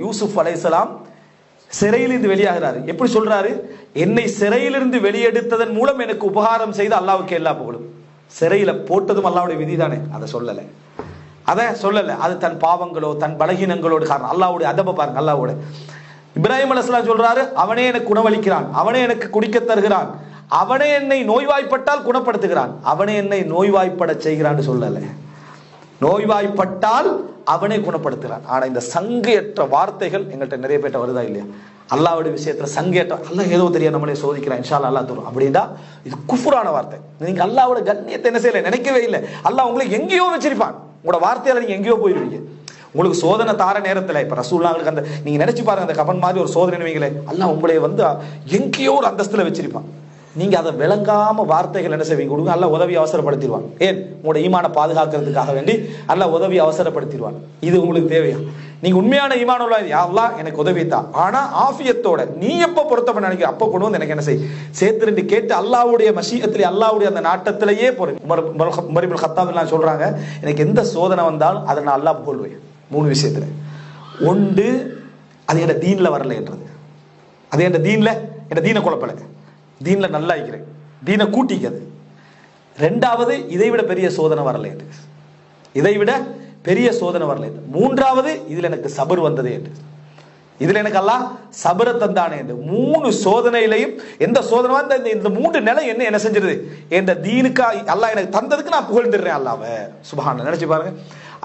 யூசுப் அலைஹிஸ்ஸலாம் சிறையிலிருந்து வெளியாகிறாரு. எப்படி சொல்றாரு? என்னை சிறையிலிருந்து வெளியெடுத்ததன் மூலம் எனக்கு உபகாரம் செய்த அல்லாஹ்வுக்கு எல்லா புகழும். சிறையில போட்டதும் அல்லாஹ்வுடைய விதிதானே, அதை சொல்லல. அது தன் பாவங்களோ தன் பலகீனங்களோடு காரணம். அல்லாஹ்வுடைய அதப பாருங்க. அல்லாஹ்வோட இப்ராஹிம் அலைஹிஸ்ஸலாம் சொல்றாரு, அவனே எனக்கு உணவளிக்கிறான், அவனே எனக்கு குடிக்க தருகிறான், அவனே என்னை நோய்வாய்ப்பட்டால் குணப்படுத்துகிறான், அவனே என்னை நோய்வாய்ப்பட செய்கிறான்னு சொல்லல. நோய்வாய்ப்பட்டால் அவனே குணப்படுத்துகிறான். ஆனா இந்த சங்கையற்ற வார்த்தைகள் எங்கள்கிட்ட நிறைய பேர்ட்ட வருதா இல்லையா? அல்லாஹ்வுடைய விஷயத்துல சங்கையற்ற, அல்லாஹ் ஏதோ தெரியாது நம்மளே சோதிக்கிறான், இன்ஷா அல்லாஹ் அல்லாஹ் தரும் அப்படின்னா இது குஃப்ரான வார்த்தை. நீங்க அல்லாஹ்வோட கண்ணியத்தை என்ன செய்யல, நினைக்கவே இல்லை. அல்லாஹ் உங்களுக்கு எங்கேயோ வச்சிருப்பான். உங்களோட வார்த்தையால நீங்க எங்கேயோ போயிருவீங்க. உங்களுக்கு சோதனை தார நேரத்தில் இப்ப ரசூலுல்லாஹ்வுக்கு அந்த நீங்க நினைச்சு பாருங்க, அந்த கபன் மாதிரி ஒரு சோதனை வைங்களே, அல்லாஹ் உங்களை வந்து எங்கேயோ ஒரு அந்தஸ்துல வச்சிருப்பான். நீங்க அதை விளங்காம வார்த்தைகள் என்ன செய்வீங்க? கொடுங்க, அல்லாஹ் உதவி அவசரப்படுத்திடுவான். ஏன்? உங்களோட ஈமான பாதுகாக்கிறதுக்காக வேண்டி அல்லாஹ் உதவி அவசரப்படுத்திடுவான். இது உங்களுக்கு தேவையா? நீங்க உண்மையான ஈமான் உள்ள, யா அல்லாஹ் எனக்கு உதவி தான், ஆனா ஆஃபியத்தோட நீ எப்ப பொருத்தப்பட நினைக்கிற அப்ப கொண்டு வந்து எனக்கு என்ன செய் சேர்த்து ரெண்டு கேட்டு அல்லாஹ்வுடைய மஷீஅத்திலே அல்லாஹ்வுடைய அந்த நாட்டத்திலேயே போறேன். உமர் இப்னு கத்தாப் எல்லாம் சொல்றாங்க, எனக்கு எந்த சோதனை வந்தாலும் அதை நான் அல்லாஹ் புகழ்வேன். 3 விஷயத்துல. ஒன்று, அது என் தீன்ல வரல என்றது. அது என் தீன்ல என் தீனை குழப்பல, தீன்ல நல்லா இருக்கிறேன், தீனை கூட்டிக்கிறது. 2வது, இதை விட பெரிய சோதனை வரல என்று. இதை விட பெரிய சோதனை வரல என்று. 3வது, இதுல எனக்கு சபர் வந்தது என்று. இதுல எனக்கு அல்லாஹ் சபரை தந்தானே என்று. 3 சோதனையிலையும் எந்த சோதனை வந்த இந்த 3 நிலை என்ன செஞ்சிருது? என்ற தீனுக்கு அல்லாஹ் எனக்கு தந்ததுக்கு நான் புகழ்ந்துடுறேன் அல்லாஹ்வை. சுப்ஹானல்லாஹ். நினைச்சு பாருங்க.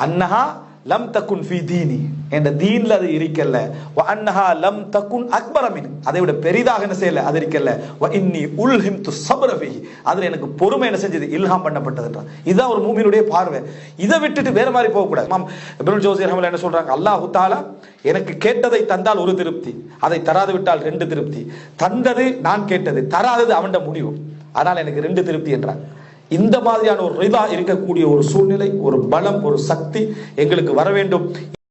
அன்னஹா லம் தகுன் ஃபீ தீனி, என்ற தீன்ல அது இருக்கல்ல. வ அன்னஹா லம் தகுன் அக்பர மின், அதை விட பெரிதாக என்ன செய்யல, அது இருக்கல்ல. வ இன்னி உல்ஹிம்து ஸப்ர ஃபீஹி, அதுல எனக்கு பொறுமை என்ன செஞ்சது, இல்ஹாம் பண்ணப்பட்டதுன்றான். இதுதான் ஒரு மூமினுடைய பார்வை. இதை விட்டுட்டு வேற மாதிரி போக கூடாது. இமாம் இப்னு ஜௌஸி ரஹ்மத்துல்லாஹி என்ன சொல்றாங்க? அல்லாஹ் தஆலா எனக்கு கேட்டதை தந்தால் ஒரு திருப்தி, அதை தராது விட்டால் 2 திருப்தி. தந்தது நான் கேட்டது, தராதது அவன்ட முடிவு, ஆனால் எனக்கு 2 திருப்தி என்றாங்க. இந்த மாதிரியான ஒரு ரிதா இருக்கக்கூடிய ஒரு சூழ்நிலை, ஒரு பலம், ஒரு சக்தி எங்களுக்கு வர வேண்டும்.